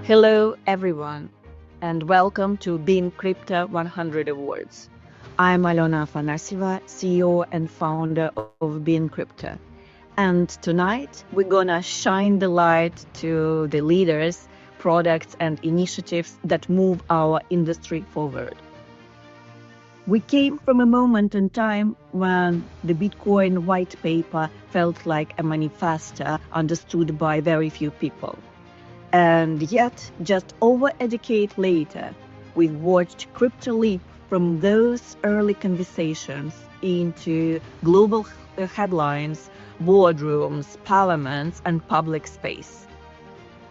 Hello, everyone, and welcome to BeInCrypto 100 Awards. I'm Alona Afanasieva, CEO and founder of BeInCrypto. And tonight, we're gonna shine the light to the leaders, products, and initiatives that move our industry forward. We came from a moment in time when the Bitcoin white paper felt like a manifesto understood by very few people. And yet, just over a decade later, we've watched crypto leap from those early conversations into global headlines, boardrooms, parliaments, and public space.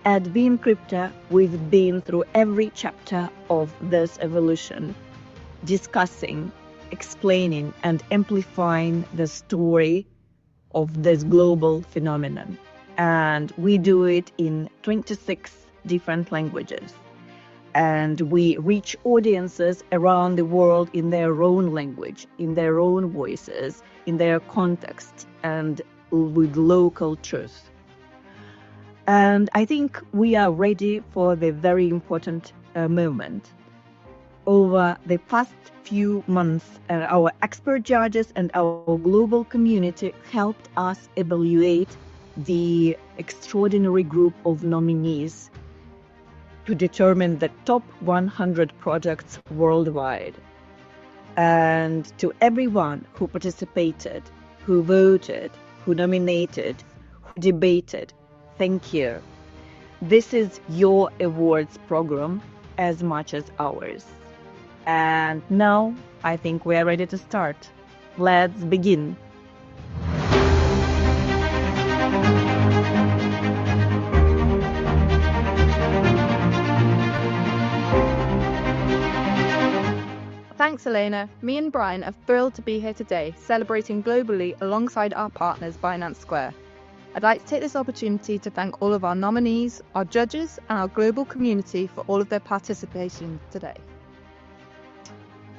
At BeInCrypto, we've been through every chapter of this evolution, discussing, explaining, and amplifying the story of this global phenomenon. And we do it in 26 different languages. And we reach audiences around the world in their own language, in their own voices, in their context, and with local truth. And I think we are ready for the very important moment. Over the past few months, our expert judges and our global community helped us evaluate the extraordinary group of nominees to determine the top 100 projects worldwide. And to everyone who participated, who voted, who nominated, who debated, thank you. This is your awards program as much as ours. And now I think we are ready to start. Let's begin. Thanks, Elena. Me and Brian are thrilled to be here today, celebrating globally alongside our partners, Binance Square. I'd like to take this opportunity to thank all of our nominees, our judges, and our global community for all of their participation today.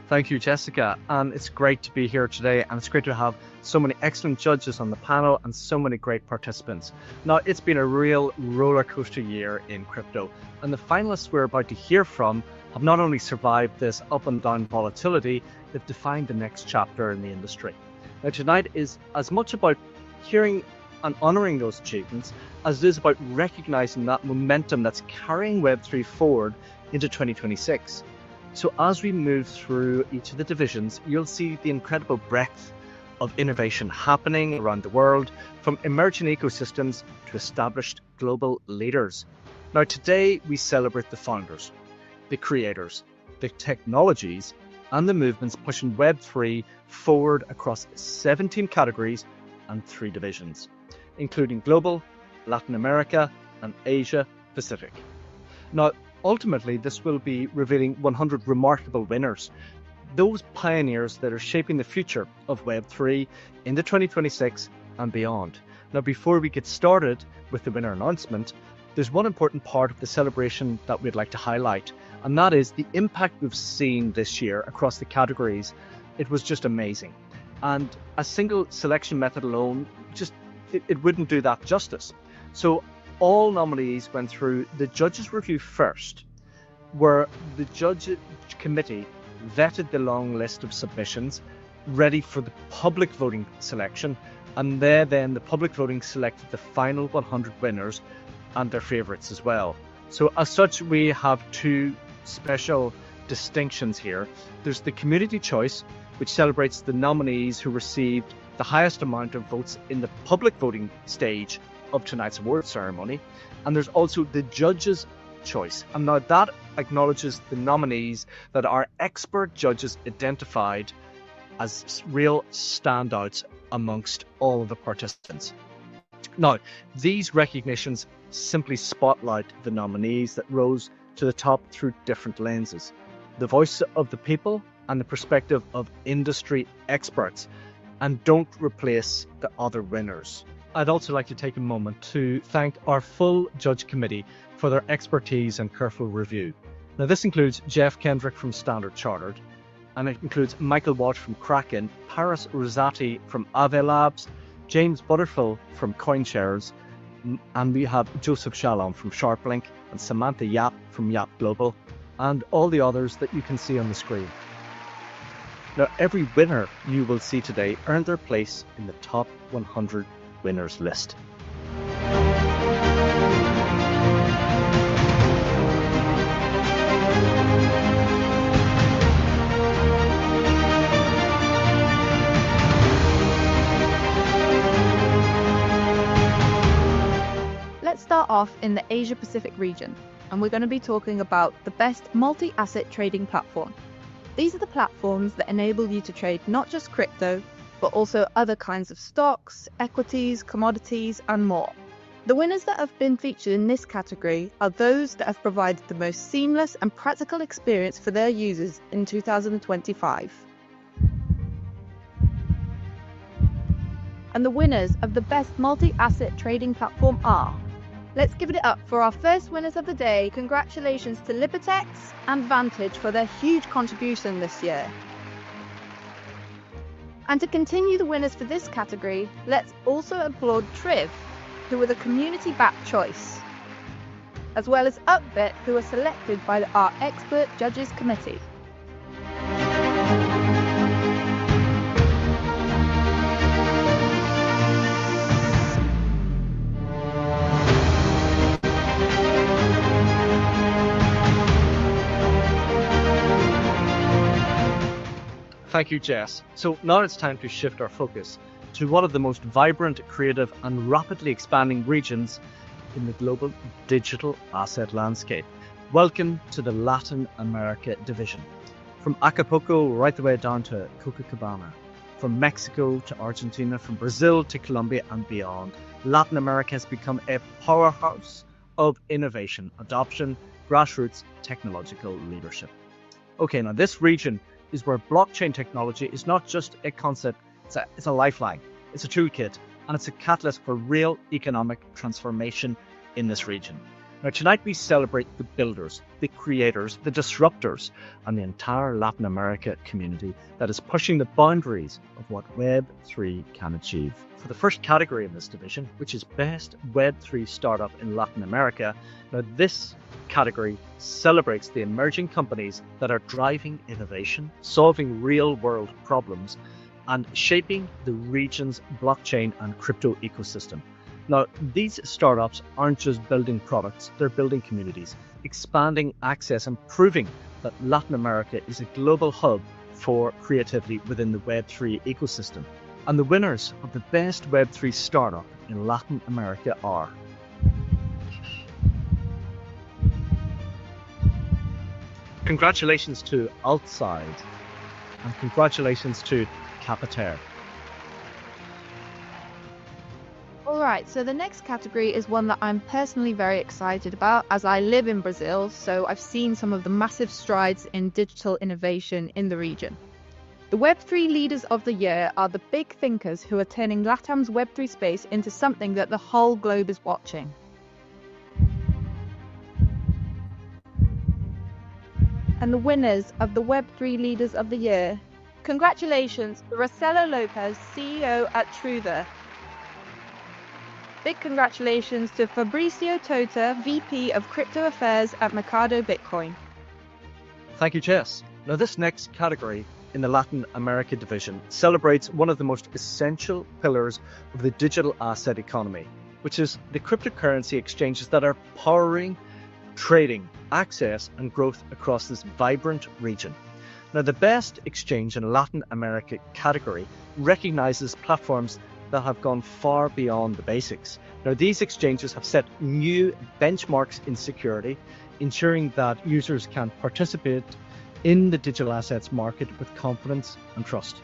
Thank you, Jessica. And it's great to be here today, and it's great to have so many excellent judges on the panel and so many great participants. Now, it's been a real roller coaster year in crypto, and the finalists we're about to hear from have not only survived this up and down volatility, they've defined the next chapter in the industry. Now, tonight is as much about hearing and honouring those achievements as it is about recognising that momentum that's carrying Web3 forward into 2026. So as we move through each of the divisions, you'll see the incredible breadth of innovation happening around the world, from emerging ecosystems to established global leaders. Now, today we celebrate the founders, the creators, the technologies, and the movements pushing Web3 forward across 17 categories and 3 divisions, including global, Latin America, and Asia Pacific. Now, ultimately, this will be revealing 100 remarkable winners, those pioneers that are shaping the future of Web3 into 2026 and beyond. Now, before we get started with the winner announcement, there's one important part of the celebration that we'd like to highlight, and that is the impact we've seen this year across the categories. It was just amazing. And a single selection method alone, it wouldn't do that justice. So all nominees went through the judges' review first, where the judge committee vetted the long list of submissions ready for the public voting selection, and then the public voting selected the final 100 winners and their favourites as well. So as such, we have 2 special distinctions here. There's the community choice, which celebrates the nominees who received the highest amount of votes in the public voting stage of tonight's awards ceremony. And there's also the judges' choice. And now that acknowledges the nominees that our expert judges identified as real standouts amongst all of the participants. Now, these recognitions simply spotlight the nominees that rose to the top through different lenses, the voice of the people and the perspective of industry experts, and don't replace the other winners. I'd also like to take a moment to thank our full judge committee for their expertise and careful review. Now, this includes Jeff Kendrick from Standard Chartered, and it includes Michael Walsh from Kraken, Paris Rosati from Aave Labs, James Butterfield from CoinShares, And we have Joseph Shalom from SharpLink and Samantha Yap from Yap Global and all the others that you can see on the screen. Now, every winner you will see today earned their place in the top 100 winners list. Let's start off in the Asia Pacific region, and we're going to be talking about the best multi-asset trading platform. These are the platforms that enable you to trade not just crypto, but also other kinds of stocks, equities, commodities, and more. The winners that have been featured in this category are those that have provided the most seamless and practical experience for their users in 2025. And the winners of the best multi-asset trading platform are... Let's give it up for our first winners of the day. Congratulations to Libertex and Vantage for their huge contribution this year. And to continue the winners for this category, let's also applaud Triv, who were the community-backed choice, as well as Upbit, who were selected by our expert judges committee. Thank you, Jess. So now it's time to shift our focus to one of the most vibrant, creative and rapidly expanding regions in the global digital asset landscape. Welcome to the Latin America division. From Acapulco right the way down to Copacabana, from Mexico to Argentina, from Brazil to Colombia and beyond, Latin America has become a powerhouse of innovation, adoption, grassroots technological leadership. Okay, now this region is where blockchain technology is not just a concept, it's a lifeline, it's a toolkit, and it's a catalyst for real economic transformation in this region. Now tonight we celebrate the builders, the creators, the disruptors, and the entire Latin America community that is pushing the boundaries of what Web3 can achieve. For the first category in this division, which is Best Web3 Startup in Latin America, now this category celebrates the emerging companies that are driving innovation, solving real-world problems, and shaping the region's blockchain and crypto ecosystem. Now, these startups aren't just building products, they're building communities, expanding access and proving that Latin America is a global hub for creativity within the Web3 ecosystem. And the winners of the Best Web3 Startup in Latin America are... Congratulations to Altside and congratulations to Capitaire. Alright, so the next category is one that I'm personally very excited about as I live in Brazil, so I've seen some of the massive strides in digital innovation in the region. The Web3 leaders of the year are the big thinkers who are turning LATAM's Web3 space into something that the whole globe is watching. And the winners of the Web3 Leaders of the Year. Congratulations to Marcelo Lopez, CEO at Truther. Big congratulations to Fabricio Tota, VP of Crypto Affairs at Mercado Bitcoin. Thank you, Jess. Now this next category in the Latin America division celebrates one of the most essential pillars of the digital asset economy, which is the cryptocurrency exchanges that are powering trading, access and growth across this vibrant region. Now the best exchange in Latin America category recognizes platforms that have gone far beyond the basics. Now these exchanges have set new benchmarks in security, ensuring that users can participate in the digital assets market with confidence and trust.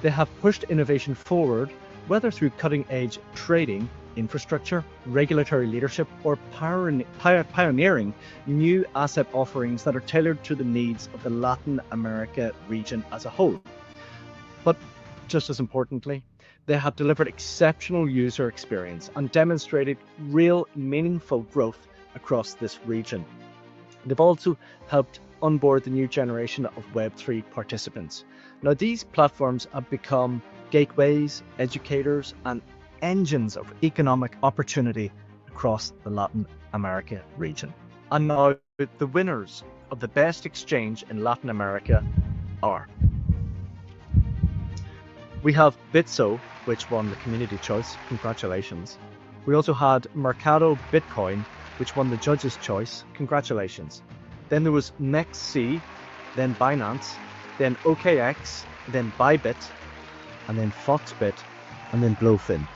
They have pushed innovation forward, whether through cutting-edge trading, infrastructure, regulatory leadership, or pioneering new asset offerings that are tailored to the needs of the Latin America region as a whole. But just as importantly, they have delivered exceptional user experience and demonstrated real meaningful growth across this region. They've also helped onboard the new generation of Web3 participants. Now these platforms have become gateways, educators, and engines of economic opportunity across the Latin America region. And now the winners of the best exchange in Latin America are: we have Bitso, which won the community choice. Congratulations. We also had Mercado Bitcoin, which won the judge's choice. Congratulations. Then there was NextC, then Binance, then OKX, then Bybit, and then Foxbit, and then Blowfin.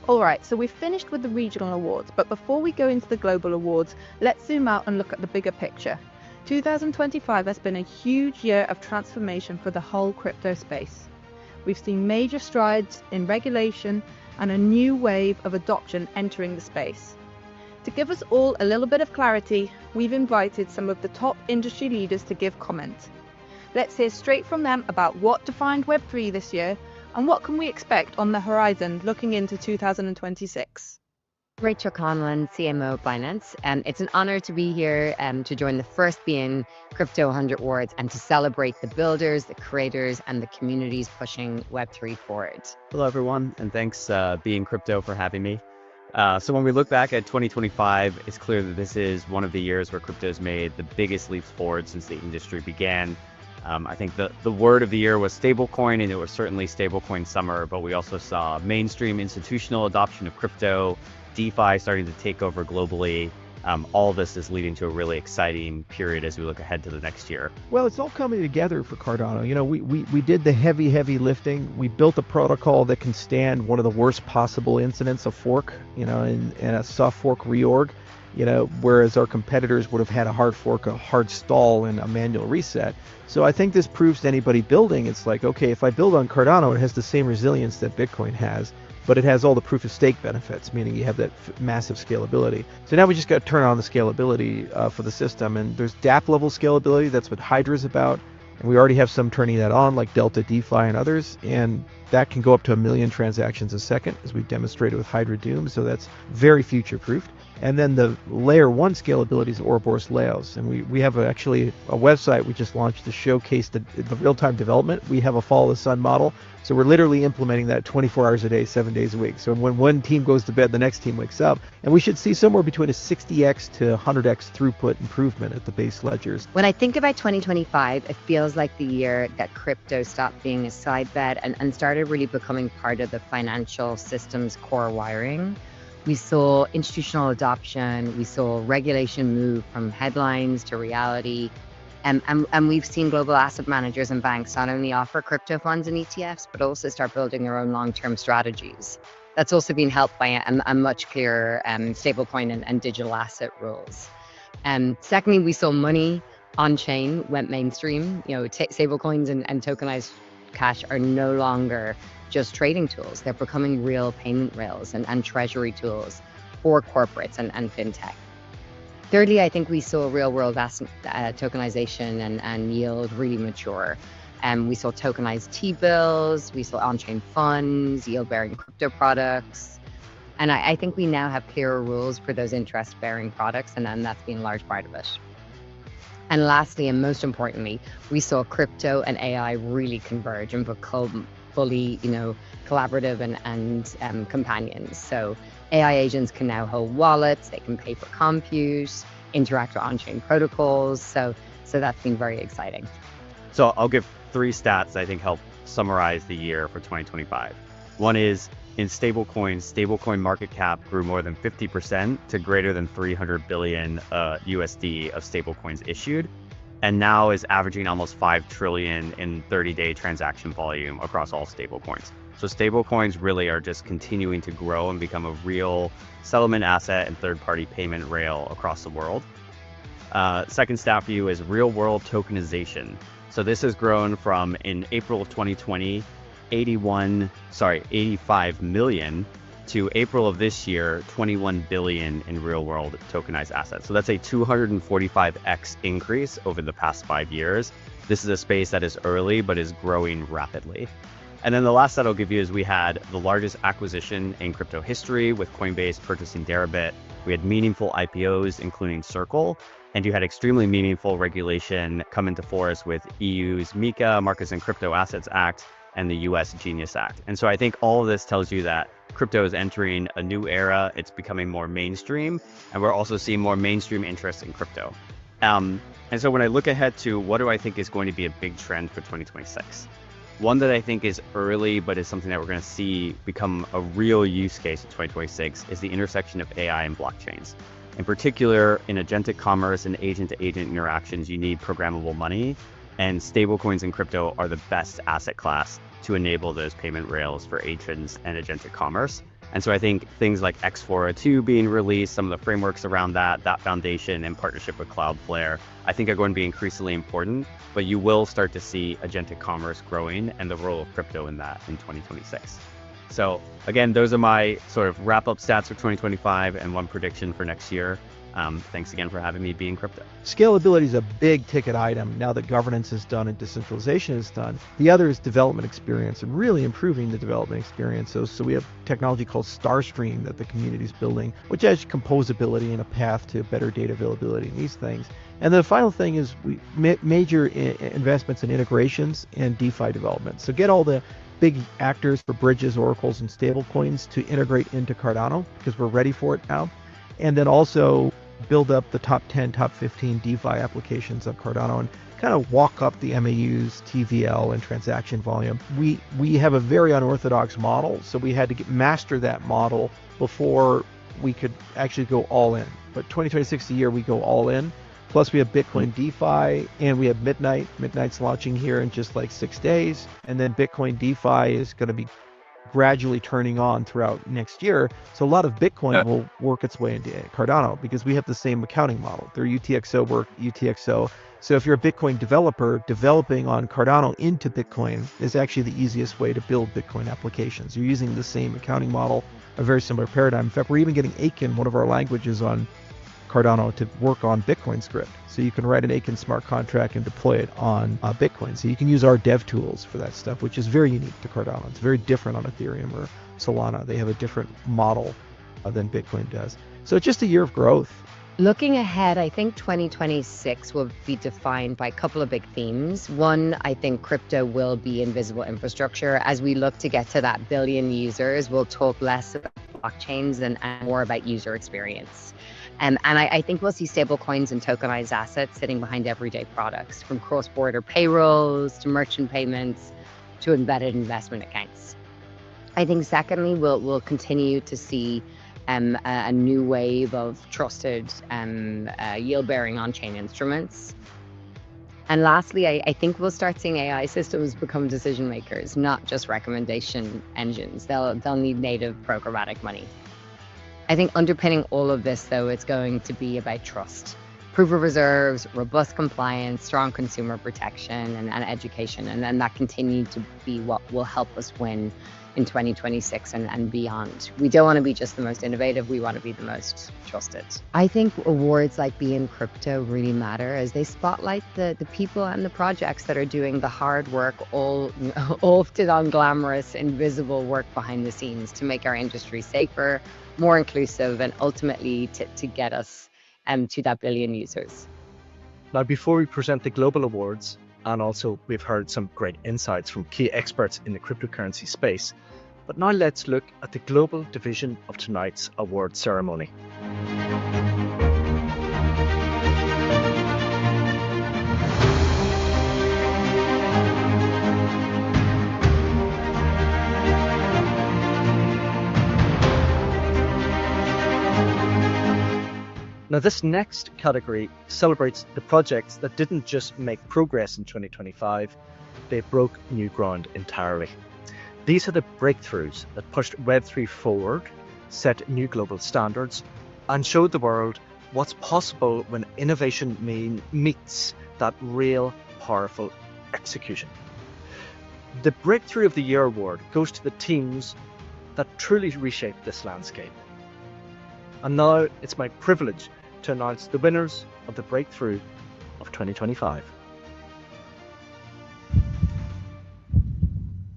Alright, so we've finished with the regional awards, but before we go into the global awards, let's zoom out and look at the bigger picture. 2025 has been a huge year of transformation for the whole crypto space. We've seen major strides in regulation and a new wave of adoption entering the space. To give us all a little bit of clarity, we've invited some of the top industry leaders to give comment. Let's hear straight from them about what defined Web3 this year and what can we expect on the horizon looking into 2026. Rachel Conlon, CMO Finance. It's an honor to be here to join the first BeInCrypto 100 Awards and to celebrate the builders, the creators, and the communities pushing Web3 forward. Hello, everyone, and thanks BeInCrypto for having me. So when we look back at 2025, it's clear that this is one of the years where crypto's made the biggest leaps forward since the industry began. I think the word of the year was stablecoin, and it was certainly stablecoin summer, but we also saw mainstream institutional adoption of crypto, DeFi starting to take over globally. All of this is leading to a really exciting period as we look ahead to the next year. Well, it's all coming together for Cardano. You know, we did the heavy lifting. We built a protocol that can stand one of the worst possible incidents of fork, you know, and a soft fork reorg, you know, whereas our competitors would have had a hard fork, a hard stall, and a manual reset. So I think this proves to anybody building, it's like, okay, if I build on Cardano, it has the same resilience that Bitcoin has, but it has all the proof of stake benefits, meaning you have that massive scalability. So now we just got to turn on the scalability for the system, and there's DApp level scalability. That's what Hydra is about, and we already have some turning that on, like Delta DeFi and others, and that can go up to 1 million transactions a second, as we demonstrated with Hydra Doom. So that's very future-proofed. And then the layer 1 scalability is Ouroboros Laos. And we have actually a website we just launched to showcase the real-time development. We have a follow the sun model. So we're literally implementing that 24 hours a day, 7 days a week. So when one team goes to bed, the next team wakes up. And we should see somewhere between a 60x to 100x throughput improvement at the base ledgers. When I think about 2025, it feels like the year that crypto stopped being a side bet and started really becoming part of the financial system's core wiring. We saw institutional adoption, we saw regulation move from headlines to reality, and we've seen global asset managers and banks not only offer crypto funds and ETFs, but also start building their own long-term strategies. That's also been helped by a much clearer stablecoin and digital asset rules. Secondly, we saw money on-chain went mainstream. You know, stablecoins and tokenized cash are no longer just trading tools. They're becoming real payment rails and treasury tools for corporates and fintech. Thirdly, I think we saw real-world asset tokenization and yield really mature. We saw tokenized T-bills, we saw on-chain funds, yield-bearing crypto products. And I think we now have clearer rules for those interest-bearing products, and then that's been a large part of it. And lastly, and most importantly, we saw crypto and AI really converge and become fully, collaborative and companions. So AI agents can now hold wallets, they can pay for compute, interact with on-chain protocols. So that's been very exciting. So I'll give 3 stats that I think help summarize the year for 2025. One is in stablecoin market cap grew more than 50% to greater than 300 billion USD of stablecoins issued, and now is averaging almost 5 trillion in 30-day transaction volume across all stablecoins. So stablecoins really are just continuing to grow and become a real settlement asset and third-party payment rail across the world. Second stat for you is real-world tokenization. So this has grown from, in April of 2020, 85 million to April of this year, 21 billion in real world tokenized assets. So that's a 245x increase over the past 5 years. This is a space that is early, but is growing rapidly. And then the last that I'll give you is we had the largest acquisition in crypto history with Coinbase purchasing Deribit. We had meaningful IPOs, including Circle, and you had extremely meaningful regulation come into force with EU's MiCA, Markets in Crypto Assets Act, and the US Genius Act. And so I think all of this tells you that crypto is entering a new era. It's becoming more mainstream, and we're also seeing more mainstream interest in crypto. And so when I look ahead to what do I think is going to be a big trend for 2026, one that I think is early, but is something that we're going to see become a real use case in 2026 is the intersection of AI and blockchains. In particular, in agentic commerce and agent-to-agent interactions, you need programmable money, and stablecoins and crypto are the best asset class to enable those payment rails for agents and agentic commerce. And so I think things like X402 being released, some of the frameworks around that foundation in partnership with Cloudflare, I think are going to be increasingly important, but you will start to see agentic commerce growing and the role of crypto in that in 2026. So again, those are my sort of wrap-up stats for 2025 and one prediction for next year. Thanks again for having me BeInCrypto. Scalability is a big ticket item now that governance is done and decentralization is done. The other is development experience and really improving the development experience. So we have technology called Starstream that the community is building, which has composability and a path to better data availability and these things. And the final thing is we major investments in integrations and DeFi development. So get all the big actors for bridges, oracles, and stablecoins to integrate into Cardano because we're ready for it now. And then also build up the top 10, top 15 DeFi applications of Cardano and kind of walk up the MAUs, TVL, and transaction volume. We have a very unorthodox model, so we had to master that model before we could actually go all in. But 2026 is the year we go all in. Plus we have Bitcoin DeFi and we have Midnight. Midnight's launching here in just like 6 days. And then Bitcoin DeFi is going to be gradually turning on throughout next year. So a lot of Bitcoin will work its way into Cardano because we have the same accounting model. Their UTXO work UTXO. So if you're a Bitcoin developer, developing on Cardano into Bitcoin is actually the easiest way to build Bitcoin applications. You're using the same accounting model, a very similar paradigm. In fact, we're even getting Aiken, one of our languages, on Cardano to work on Bitcoin script. So you can write an Aiken smart contract and deploy it on Bitcoin. So you can use our dev tools for that stuff, which is very unique to Cardano. It's very different on Ethereum or Solana. They have a different model than Bitcoin does. So it's just a year of growth. Looking ahead, I think 2026 will be defined by a couple of big themes. One, I think crypto will be invisible infrastructure. As we look to get to that billion users, we'll talk less about blockchains and more about user experience. And I think we'll see stable coins and tokenized assets sitting behind everyday products, from cross-border payrolls to merchant payments to embedded investment accounts. I think secondly, we'll continue to see a new wave of trusted yield-bearing on-chain instruments. And lastly, I think we'll start seeing AI systems become decision makers, not just recommendation engines. They'll need native programmatic money. I think underpinning all of this, though, it's going to be about trust. Proof of reserves, robust compliance, strong consumer protection, and education. And then that continued to be what will help us win in 2026 and beyond. We don't want to be just the most innovative, we want to be the most trusted. I think awards like BeInCrypto really matter as they spotlight the people and the projects that are doing the hard work, all often unglamorous, invisible work behind the scenes to make our industry safer, more inclusive, and ultimately to get us to that billion users. Now, before we present the global awards, and also we've heard some great insights from key experts in the cryptocurrency space, but now let's look at the global division of tonight's award ceremony. Now, this next category celebrates the projects that didn't just make progress in 2025, they broke new ground entirely. These are the breakthroughs that pushed Web3 forward, set new global standards, and showed the world what's possible when innovation meets that real, powerful execution. The Breakthrough of the Year award goes to the teams that truly reshaped this landscape. And now it's my privilege to announce the winners of the Breakthrough of 2025.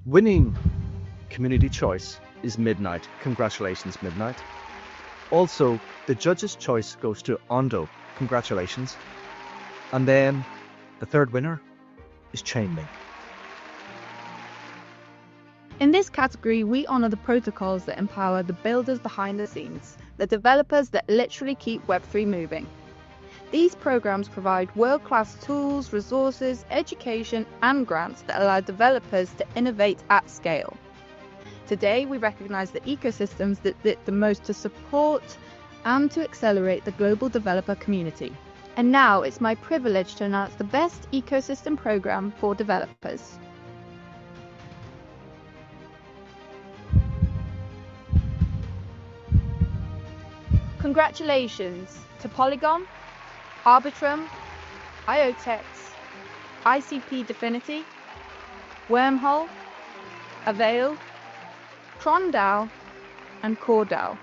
Winning community choice is Midnight. Congratulations, Midnight. Also, the judge's choice goes to Ondo. Congratulations. And then the third winner is Chainlink. In this category, we honour the protocols that empower the builders behind the scenes, the developers that literally keep Web3 moving. These programs provide world-class tools, resources, education, and grants that allow developers to innovate at scale. Today, we recognise the ecosystems that did the most to support and to accelerate the global developer community. And now it's my privilege to announce the best ecosystem program for developers. Congratulations to Polygon, Arbitrum, IoTex, ICP Definity, Wormhole, Avail, TronDAO, and CoreDAO.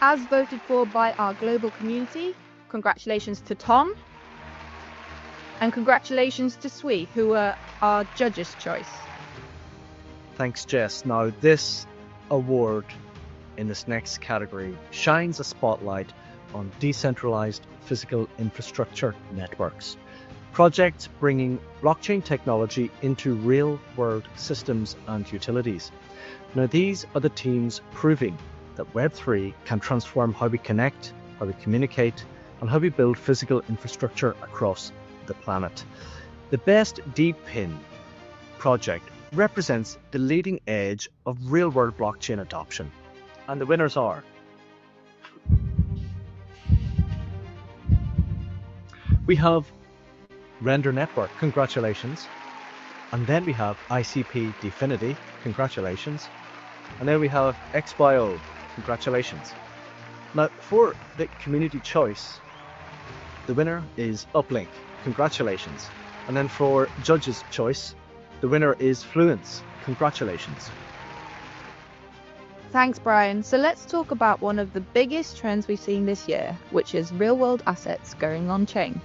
As voted for by our global community, congratulations to Tom, and congratulations to Sui, who were our judge's choice. Thanks, Jess. Now, this award in this next category shines a spotlight on decentralized physical infrastructure networks, projects bringing blockchain technology into real-world systems and utilities. Now, these are the teams proving that Web3 can transform how we connect, how we communicate, and how we build physical infrastructure across the planet. The best DPIN project represents the leading edge of real-world blockchain adoption. And the winners are we have Render Network, congratulations. And then we have ICP Definity, congratulations. And then we have XBio, congratulations. Now, for the community choice, the winner is Uplink, congratulations. And then for judge's choice, the winner is Fluence, congratulations. Thanks, Brian. So let's talk about one of the biggest trends we've seen this year, which is real-world assets going on-chain.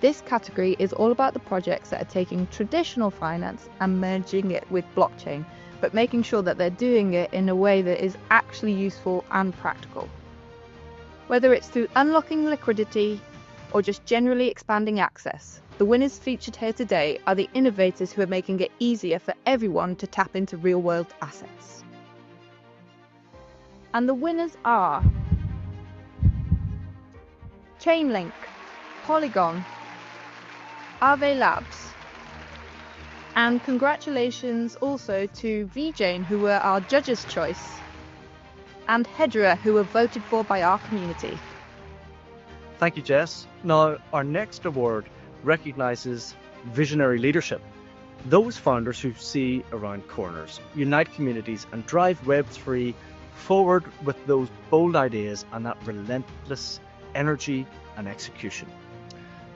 This category is all about the projects that are taking traditional finance and merging it with blockchain, but making sure that they're doing it in a way that is actually useful and practical. Whether it's through unlocking liquidity or just generally expanding access, the winners featured here today are the innovators who are making it easier for everyone to tap into real-world assets. And the winners are Chainlink, Polygon, Aave Labs, and congratulations also to VJane, who were our judge's choice, and Hedera, who were voted for by our community. Thank you, Jess. Now, our next award recognizes visionary leadership. Those founders who see around corners, unite communities, and drive Web3 forward with those bold ideas and that relentless energy and execution.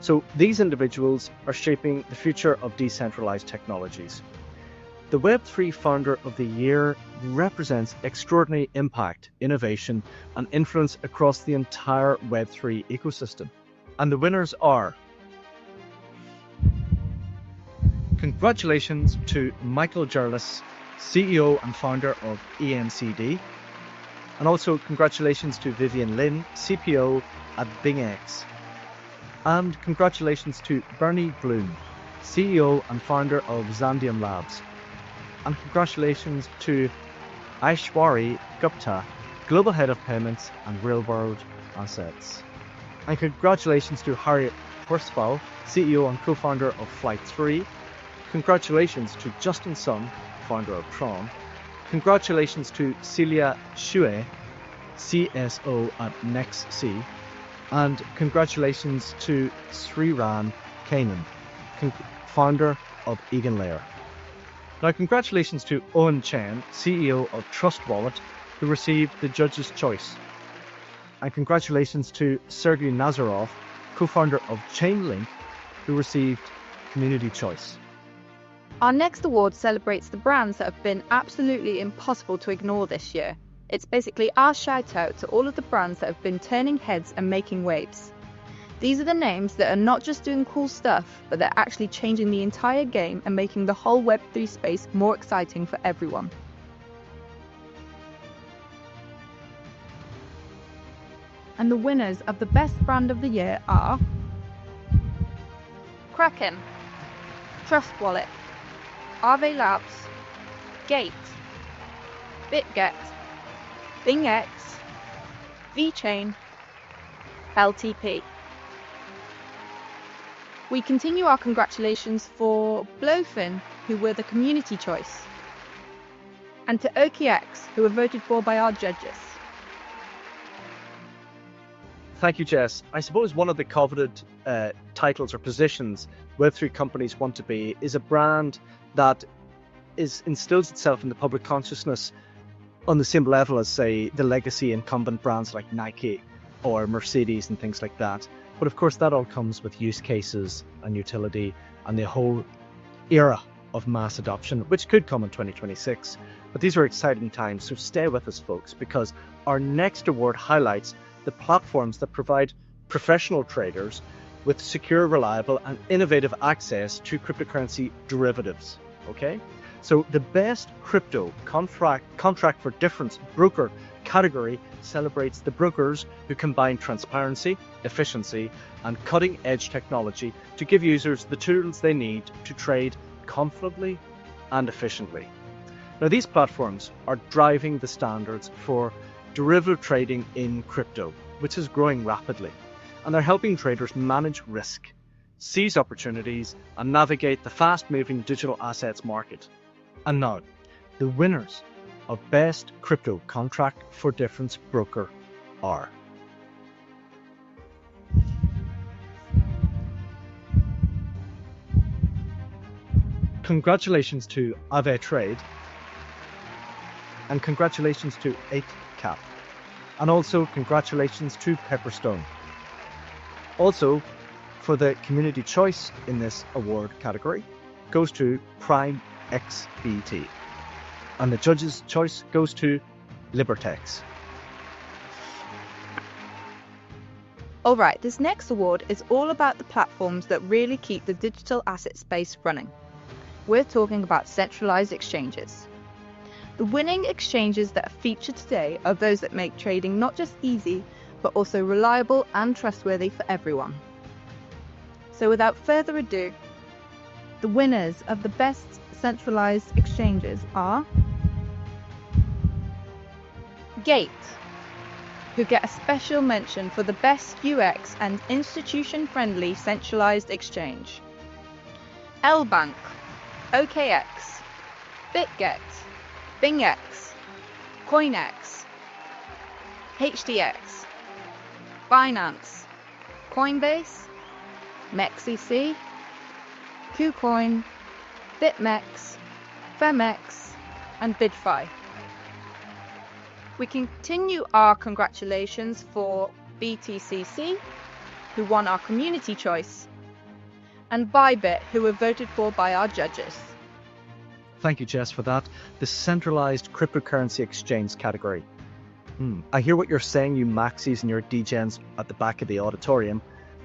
So these individuals are shaping the future of decentralized technologies. The Web3 Founder of the Year represents extraordinary impact, innovation, and influence across the entire Web3 ecosystem. And the winners are congratulations to Michael Jerlis, CEO and founder of ENCD. And also congratulations to Vivian Lin, CPO at BingX. And congratulations to Bernie Bloom, CEO and founder of Zandium Labs. And congratulations to Aishwari Gupta, Global Head of Payments and Real World Assets. And congratulations to Harriet Horsfall, CEO and co-founder of Flight3. Congratulations to Justin Sun, founder of Tron. Congratulations to Celia Xue, CSO at NextC. And congratulations to Sriran Kanan, founder of EganLayer. Now, congratulations to Owen Chen, CEO of Trust Wallet, who received the judge's choice. And congratulations to Sergey Nazarov, co-founder of Chainlink, who received community choice. Our next award celebrates the brands that have been absolutely impossible to ignore this year. It's basically our shout out to all of the brands that have been turning heads and making waves. These are the names that are not just doing cool stuff, but they're actually changing the entire game and making the whole Web3 space more exciting for everyone. And the winners of the best brand of the year are Kraken, Trust Wallet, Aave Labs, Gate, BitGet, BingX, VeChain, LTP. We continue our congratulations for Blowfin, who were the community choice, and to OKX, who were voted for by our judges. Thank you, Jess. I suppose one of the coveted titles or positions Web3 companies want to be is a brand that instills itself in the public consciousness on the same level as, say, the legacy incumbent brands like Nike or Mercedes and things like that. But of course, that all comes with use cases and utility and the whole era of mass adoption, which could come in 2026. But these are exciting times, so stay with us, folks, because our next award highlights the platforms that provide professional traders with secure, reliable, and innovative access to cryptocurrency derivatives. Okay? So the best crypto contract for difference broker category celebrates the brokers who combine transparency, efficiency, and cutting-edge technology to give users the tools they need to trade confidently and efficiently. Now, these platforms are driving the standards for derivative trading in crypto, which is growing rapidly, and they're helping traders manage risk, seize opportunities, and navigate the fast-moving digital assets market. And now, the winners of Best Crypto Contract for Difference Broker are congratulations to Aave Trade, and congratulations to 8Cap, and also congratulations to Pepperstone. Also, for the community choice in this award category goes to Prime XBT, and the judge's choice goes to Libertex. Alright, this next award is all about the platforms that really keep the digital asset space running. We're talking about centralized exchanges. The winning exchanges that are featured today are those that make trading not just easy, but also reliable and trustworthy for everyone. So without further ado, the winners of the best centralized exchanges are Gate, who get a special mention for the best UX and institution-friendly centralized exchange. LBank, OKX, BitGet, BingX, CoinX, HDX, Binance, Coinbase, MEXC, KuCoin, BitMEX, FEMEX, and BitFi. We continue our congratulations for BTCC, who won our community choice, and Bybit, who were voted for by our judges. Thank you, Jess, for that. The centralized cryptocurrency exchange category. I hear what you're saying, you maxis and your degens at the back of the auditorium.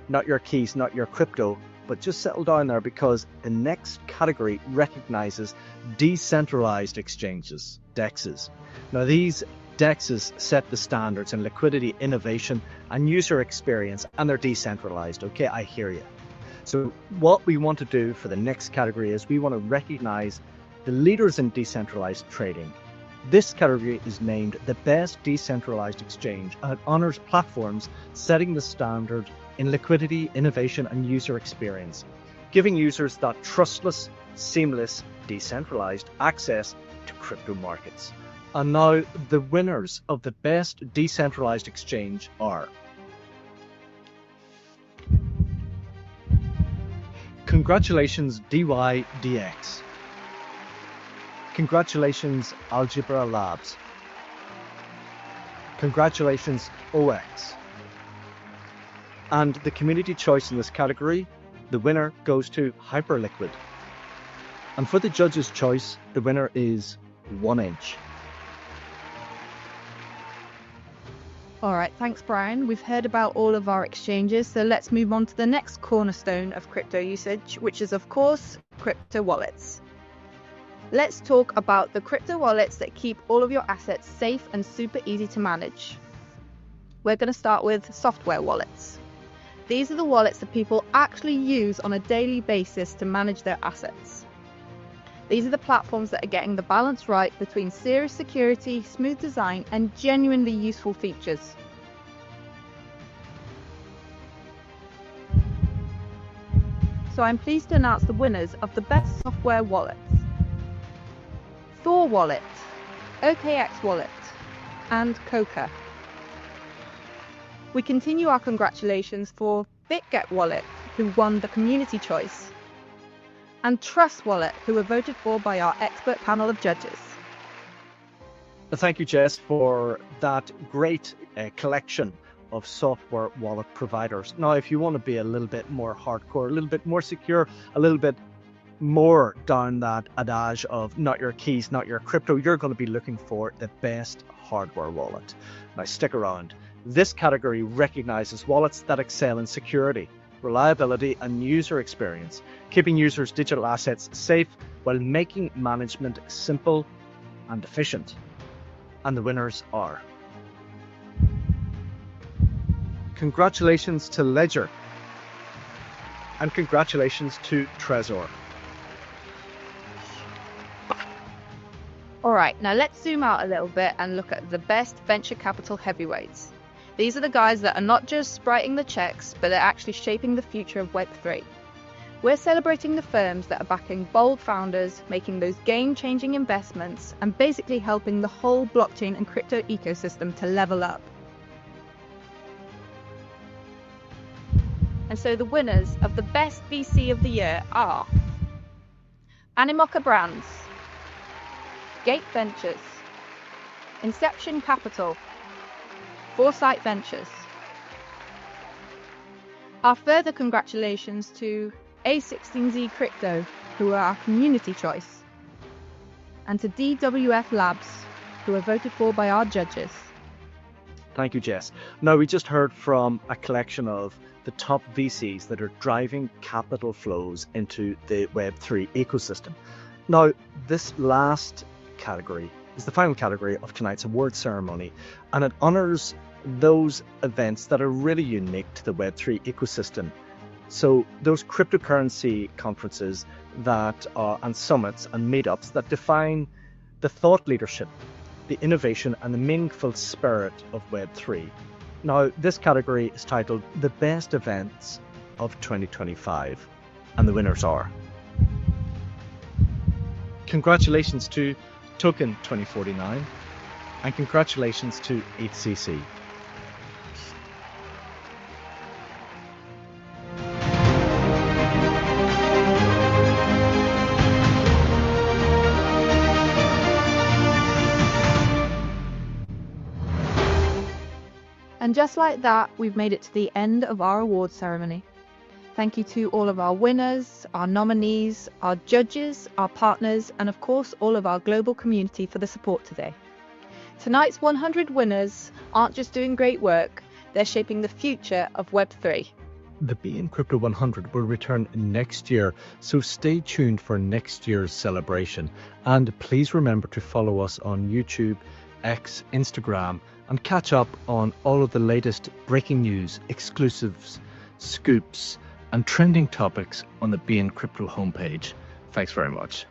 Not your keys, not your crypto, but just settle down there, because the next category recognizes decentralized exchanges, DEXs. Now, these DEXs set the standards in liquidity, innovation, and user experience, and they're decentralized. Okay, I hear you. So what we want to do for the next category is we want to recognize the leaders in decentralized trading. This category is named the Best Decentralized Exchange, and it honors platforms setting the standard in liquidity, innovation, and user experience, giving users that trustless, seamless, decentralized access to crypto markets. And now the winners of the Best Decentralized Exchange are congratulations DYDX. Congratulations Algebra Labs. Congratulations OX. And the community choice in this category, the winner goes to Hyperliquid. And for the judge's choice, the winner is 1inch. Alright, thanks Brian. We've heard about all of our exchanges, so let's move on to the next cornerstone of crypto usage, which is of course crypto wallets. Let's talk about the crypto wallets that keep all of your assets safe and super easy to manage. We're going to start with software wallets. These are the wallets that people actually use on a daily basis to manage their assets. These are the platforms that are getting the balance right between serious security, smooth design, and genuinely useful features. So I'm pleased to announce the winners of the best software wallets. Thor Wallet, OKX Wallet, and Coca. We continue our congratulations for BitGet Wallet, who won the community choice, and Trust Wallet, who were voted for by our expert panel of judges. Thank you, Jess, for that great collection of software wallet providers. Now, if you want to be a little bit more hardcore, a little bit more secure, a little bit more down that adage of not your keys, not your crypto, you're going to be looking for the best hardware wallet. Now, stick around. This category recognizes wallets that excel in security, reliability, and user experience, keeping users' digital assets safe while making management simple and efficient. And the winners are... Congratulations to Ledger, and congratulations to Trezor. All right, now let's zoom out a little bit and look at the best venture capital heavyweights. These are the guys that are not just writing the checks, but they're actually shaping the future of Web3. We're celebrating the firms that are backing bold founders, making those game-changing investments, and basically helping the whole blockchain and crypto ecosystem to level up. And so the winners of the best VC of the year are Animoca Brands, Gate Ventures, Inception Capital, Foresight Ventures. Our further congratulations to A16Z Crypto, who are our community choice, and to DWF Labs, who were voted for by our judges. Thank you, Jess. Now, we just heard from a collection of the top VCs that are driving capital flows into the Web3 ecosystem. Now, this last category is the final category of tonight's award ceremony, and it honors those events that are really unique to the Web3 ecosystem. So those cryptocurrency conferences that are and summits and meetups that define the thought leadership, the innovation, and the meaningful spirit of Web3. Now, this category is titled The Best Events of 2025, and the winners are... Congratulations to Token 2049, and congratulations to HCC. And just like that, we've made it to the end of our award ceremony. Thank you to all of our winners, our nominees, our judges, our partners, and of course all of our global community for the support today. Tonight's 100 winners aren't just doing great work, they're shaping the future of Web3. The BeInCrypto 100 will return next year, so stay tuned for next year's celebration. And please remember to follow us on YouTube, X, Instagram, and catch up on all of the latest breaking news, exclusives, scoops, and trending topics on the BeInCrypto homepage. Thanks very much.